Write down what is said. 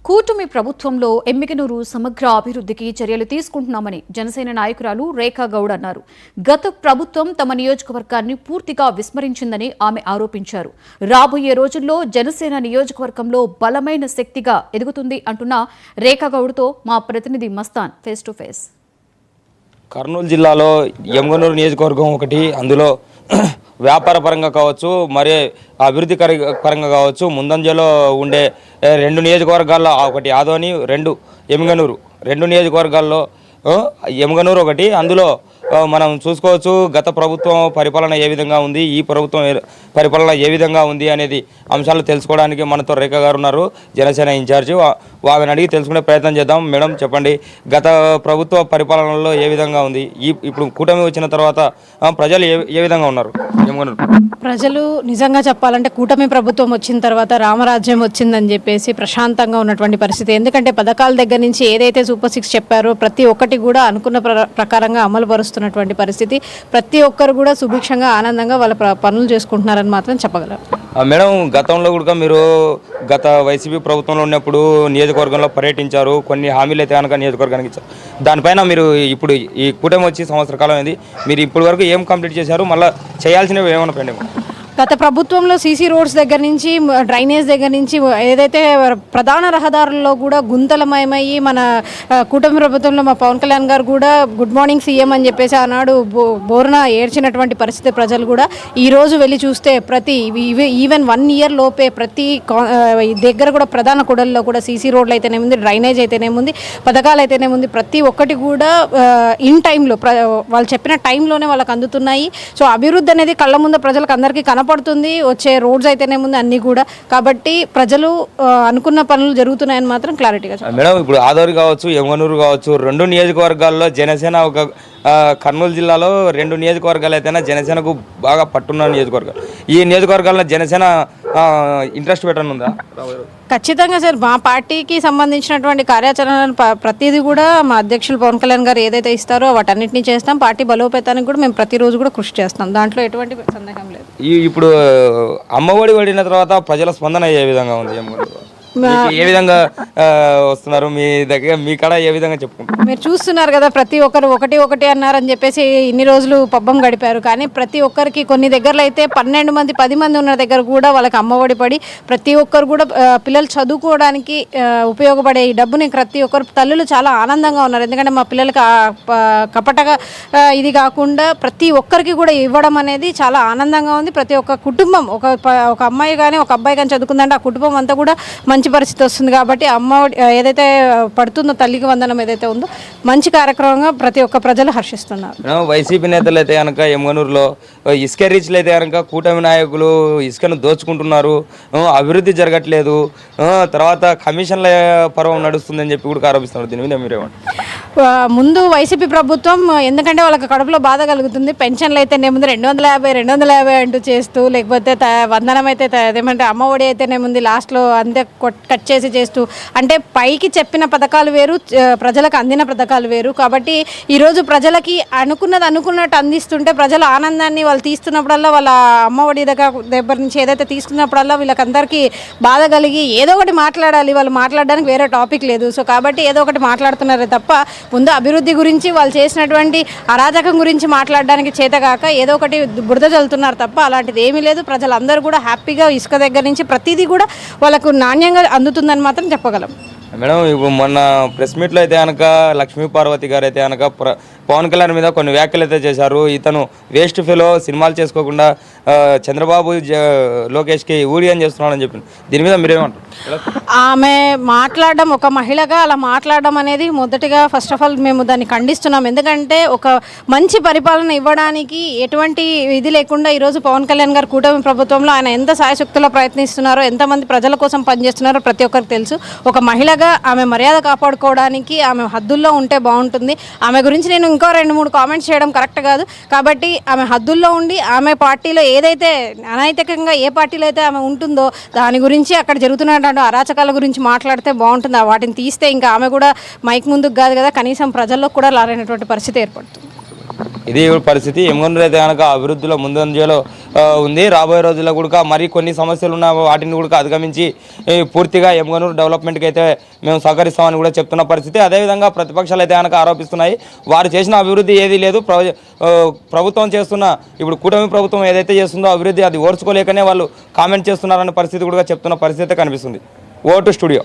కూటమి ప్రభుత్వంలో ఎమ్మిగనూరు సమగ్ర అభివృద్ధికి చర్యలు తీసుకుంటున్నామని జనసేన నాయకురాలు రేఖా గౌడ్ అన్నారు. గత ప్రభుత్వం తమ నియోజకవర్గాన్ని పూర్తిగా విస్మరించిందని ఆమె ఆరోపించారు. రాబోయే రోజుల్లో జనసేన నియోజకవర్గంలో బలమైన శక్తిగా ఎదుగుతుంది అంటున్న రేఖా గౌడ్తో మా ప్రతినిధి Mastan face to face. Kurnool జిల్లాలో ఎమ్మిగనూరు నియోజకవర్గం ఒకటి, అందులో వ్యాపార పరంగా కావచ్చు, మరి అభివృద్ధి పరంగా కావచ్చు, ముందంజలో ఉండే రెండు నియోజకవర్గాల్లో ఒకటి ఆదోని, రెండు ఎమ్మిగనూరు, రెండు నియోజకవర్గాల్లో ఎమ్మిగనూరు ఒకటి. అందులో మనం చూసుకోవచ్చు గత ప్రభుత్వం పరిపాలన ఏ విధంగా ఉంది, ఈ ప్రభుత్వం పరిపాలన ఏ విధంగా ఉంది అనేది అంశాలు తెలుసుకోవడానికి మనతో రేఖ గారు ఉన్నారు, జనసేన ఇన్ఛార్జి. ఆమెను అడిగి తెలుసుకునే ప్రయత్నం చేద్దాం. మేడం చెప్పండి, గత ప్రభుత్వ పరిపాలనలో ఏ విధంగా ఉంది, ఇప్పుడు కూటమి వచ్చిన తర్వాత ప్రజలు ఏ విధంగా ఉన్నారు? ప్రజలు నిజంగా చెప్పాలంటే కూటమి ప్రభుత్వం వచ్చిన తర్వాత రామరాజ్యం వచ్చిందని చెప్పేసి ప్రశాంతంగా ఉన్నటువంటి పరిస్థితి. ఎందుకంటే పథకాల దగ్గర నుంచి ఏదైతే సూపర్ 6 చెప్పారో ప్రతి ఒక్కటి కూడా అనుకున్న ప్రకారంగా అమలు పరుస్తున్నటువంటి పరిస్థితి. ప్రతి ఒక్కరు కూడా సుభిక్షంగా ఆనందంగా వాళ్ళ పనులు చేసుకుంటున్నారని మాత్రం చెప్పగలరు. మేడం, గతంలో కూడా మీరు గత వైసీపీ ప్రభుత్వంలో ఉన్నప్పుడు నియోజకవర్గంలో పర్యటించారు, కొన్ని హామీలు అయితే కనుక నియోజకవర్గానికి ఇచ్చారు. దానిపైన మీరు ఇప్పుడు ఈ కూటమి వచ్చి సంవత్సర కాలం అయింది, మీరు ఇప్పటి వరకు ఏం కంప్లీట్ చేశారు, మళ్ళీ చేయాల్సినవి ఏమైనా పెండింగ్? గత ప్రభుత్వంలో సీసీ రోడ్స్ దగ్గర నుంచి డ్రైనేజ్ దగ్గర నుంచి ఏదైతే ప్రధాన రహదారుల్లో కూడా గుంతలమయమయ్యి మన కూటమి ప్రభుత్వంలో మా పవన్ కళ్యాణ్ గారు కూడా గుడ్ మార్నింగ్ సీఎం అని చెప్పేసి ఆనాడు బోర్న ఏడ్చినటువంటి పరిస్థితి. ప్రజలు కూడా ఈరోజు వెళ్ళి చూస్తే ప్రతి ఈవెన్ 1 ఇయర్ లోపే ప్రతి దగ్గర కూడా ప్రధాన కూడల్లో కూడా సీసీ రోడ్లు అయితేనేముంది, డ్రైనేజ్ అయితేనేముంది, పథకాలు అయితేనేముంది, ప్రతి ఒక్కటి కూడా ఇన్ టైంలో వాళ్ళు చెప్పిన టైంలోనే వాళ్ళకి అందుతున్నాయి. సో అభివృద్ధి అనేది కళ్ళ ముందు ప్రజలకు అందరికీ పడుతుంది. వచ్చే రోడ్స్ అయితేనే ముందు అన్ని కూడా, కాబట్టి ప్రజలు అనుకున్న పనులు జరుగుతున్నాయని మాత్రం క్లారిటీగా చెప్పారు. మేడం, ఇప్పుడు ఆదోని కావచ్చు, ఎమ్మిగనూరు కావచ్చు, రెండు నియోజకవర్గాల్లో జనసేన ఒక కర్నూలు జిల్లాలో రెండు నియోజకవర్గాలు అయితేనే జనసేనకు బాగా పట్టున్న నియోజకవర్గాలు. ఈ నియోజకవర్గాల్లో జనసేన ఇంట్రెస్ట్ పెట్టనుందా? ఖచ్చితంగా సార్, మా పార్టీకి సంబంధించినటువంటి కార్యాచరణ ప్రతిదీ కూడా మా అధ్యక్షులు పవన్ కళ్యాణ్ గారు ఏదైతే ఇస్తారో వాటన్నిటిని చేస్తాం. పార్టీ బలోపేతానికి కూడా మేము ప్రతిరోజు కూడా కృషి చేస్తాం, దాంట్లో ఎటువంటి సందేహం లేదు. ఇప్పుడు అమ్మఒడి పడిన తర్వాత ప్రజల స్పందన ఏ విధంగా ఉంది? ఏ విధంగా వస్తున్నారు మీ దగ్గర, మీ కాడ ఏ విధంగా చెప్పుకుంటారు? మీరు చూస్తున్నారు కదా, ప్రతి ఒక్కరు ఒకటి అన్నారని చెప్పేసి ఇన్ని రోజులు పబ్బం గడిపారు. కానీ ప్రతి ఒక్కరికి కొన్ని దగ్గరలో అయితే 12 మంది 10 మంది ఉన్న దగ్గర కూడా వాళ్ళకి అమ్మఒడి పడి ప్రతి ఒక్కరు కూడా పిల్లలు చదువుకోవడానికి ఉపయోగపడే ఈ డబ్బుని ప్రతి ఒక్కరు తల్లులు చాలా ఆనందంగా ఉన్నారు. ఎందుకంటే మా పిల్లలకి కపటగా ఇది కాకుండా ప్రతి ఒక్కరికి కూడా ఇవ్వడం అనేది చాలా ఆనందంగా ఉంది. ప్రతి ఒక్క కుటుంబం ఒక అమ్మాయి కానీ ఒక అబ్బాయి కానీ చదువుకుందంటే ఆ కుటుంబం అంతా కూడా మంచి పరిస్థితి వస్తుంది. కాబట్టి అమ్మ ఏదైతే పడుతుందో తల్లికి వందనం ఏదైతే ఉందో మంచి కార్యక్రమంగా ప్రతి ఒక్క ప్రజలు హర్షిస్తున్నారు. వైసీపీ నేతలు అయితే కనుక ఎమ్మిగనూరులో ఇసుక రీచ్లు అయితే కనుక కూటమి నాయకులు ఇసుకను దోచుకుంటున్నారు, అభివృద్ధి జరగట్లేదు, తర్వాత కమిషన్ల పర్వం నడుస్తుందని చెప్పి కూడా ఆరోపిస్తున్నారు. దీని మీద మీరేమంటారు? ముందు వైసీపీ ప్రభుత్వం ఎందుకంటే వాళ్ళకి కడుపులో బాధ కలుగుతుంది. పెన్షన్లు అయితేనేముంది 250 అంటూ చేస్తూ, లేకపోతే వందనం అయితే ఏమంటే అమ్మఒడి అయితేనేముంది లాస్ట్లో అంతే కట్ చేసి చేస్తూ, అంటే పైకి చెప్పిన పథకాలు వేరు, ప్రజలకు అందిన పథకాలు వేరు. కాబట్టి ఈరోజు ప్రజలకి అనుకున్నట్టు అందిస్తుంటే ప్రజల ఆనందాన్ని వాళ్ళు తీస్తున్నప్పుడల్లా, వాళ్ళ అమ్మఒడి దగ్గర నుంచి ఏదైతే తీసుకున్నప్పుడల్లా వీళ్ళకందరికీ బాధ కలిగి ఏదో ఒకటి మాట్లాడాలి. వాళ్ళు మాట్లాడడానికి వేరే టాపిక్ లేదు. సో కాబట్టి ఏదో ఒకటి మాట్లాడుతున్నారే తప్ప ముందు అభివృద్ధి గురించి వాళ్ళు చేసినటువంటి అరాజకం గురించి మాట్లాడడానికి చేతగాక ఏదో ఒకటి బురద చల్లుతున్నారు తప్ప అలాంటిది ఏమీ లేదు. ప్రజలందరూ కూడా హ్యాపీగా ఇసుక దగ్గర నుంచి ప్రతిదీ కూడా వాళ్ళకు నాణ్యంగా అందుతుందని మాత్రం చెప్పగలం. మేడం, ఇప్పుడు మొన్న ప్రెస్ మీట్లో అయితే కనుక లక్ష్మీ పార్వతి గారు అయితే కనుక పవన్ కళ్యాణ్ మీద కొన్ని వ్యాఖ్యలు అయితే చేశారు. ఇతను వేస్ట్ ఫెలో, సినిమాలు చేసుకోకుండా చంద్రబాబు లోకేష్కి ఊడియన్ చేస్తున్నాడని చెప్పింది. దీని మీద మీరేమంటారు? ఆమె మాట్లాడడం, ఒక మహిళగా అలా మాట్లాడడం అనేది మొదటిగా ఫస్ట్ ఆఫ్ ఆల్ మేము దాన్ని ఖండిస్తున్నాం. ఎందుకంటే ఒక మంచి పరిపాలన ఇవ్వడానికి ఎటువంటి ఇది లేకుండా ఈరోజు పవన్ కళ్యాణ్ గారు కూటమి ప్రభుత్వంలో ఆయన ఎంత సాయశక్తుల్లో ప్రయత్నిస్తున్నారో, ఎంతమంది ప్రజల కోసం పనిచేస్తున్నారో ప్రతి ఒక్కరికి తెలుసు. ఒక మహిళగా ఆమె మర్యాద కాపాడుకోవడానికి ఆమె హద్దుల్లో ఉంటే బాగుంటుంది. ఆమె గురించి నేను ఇంకో 2-3 కామెంట్స్ చేయడం కరెక్ట్ కాదు. కాబట్టి ఆమె హద్దుల్లో ఉండి ఆమె పార్టీలో ఏదైతే అనైతికంగా ఏ పార్టీలో అయితే ఆమె ఉంటుందో దాని గురించి అక్కడ జరుగుతున్నటువంటి అరాచకాల గురించి మాట్లాడితే బాగుంటుంది. వాటిని తీస్తే ఇంకా ఆమె కూడా మైక్ ముందుకు కాదు కదా, కనీసం ప్రజల్లో కూడా లారైనటువంటి పరిస్థితి ఏర్పడుతుంది. ఇది పరిస్థితి. ఎమ్గనూరు అయితే కనుక అభివృద్ధిలో ముందంజలో ఉంది. రాబోయే రోజుల్లో కూడా మరి కొన్ని సమస్యలు ఉన్న వాటిని కూడా అధిగమించి పూర్తిగా ఎమ్గనూరు డెవలప్మెంట్కి అయితే మేము సహకరిస్తామని కూడా చెప్తున్న పరిస్థితి. అదేవిధంగా ప్రతిపక్షాలు అయితే కనుక ఆరోపిస్తున్నాయి, వారు చేసిన అభివృద్ధి ఏదీ లేదు, ప్రభుత్వం చేస్తున్న ఇప్పుడు కూటమి ప్రభుత్వం ఏదైతే చేస్తుందో అభివృద్ధి అది ఓర్చుకోలేకనే వాళ్ళు కామెంట్ చేస్తున్నారన్న పరిస్థితి కూడా చెప్తున్న పరిస్థితి కనిపిస్తుంది. Vote studio.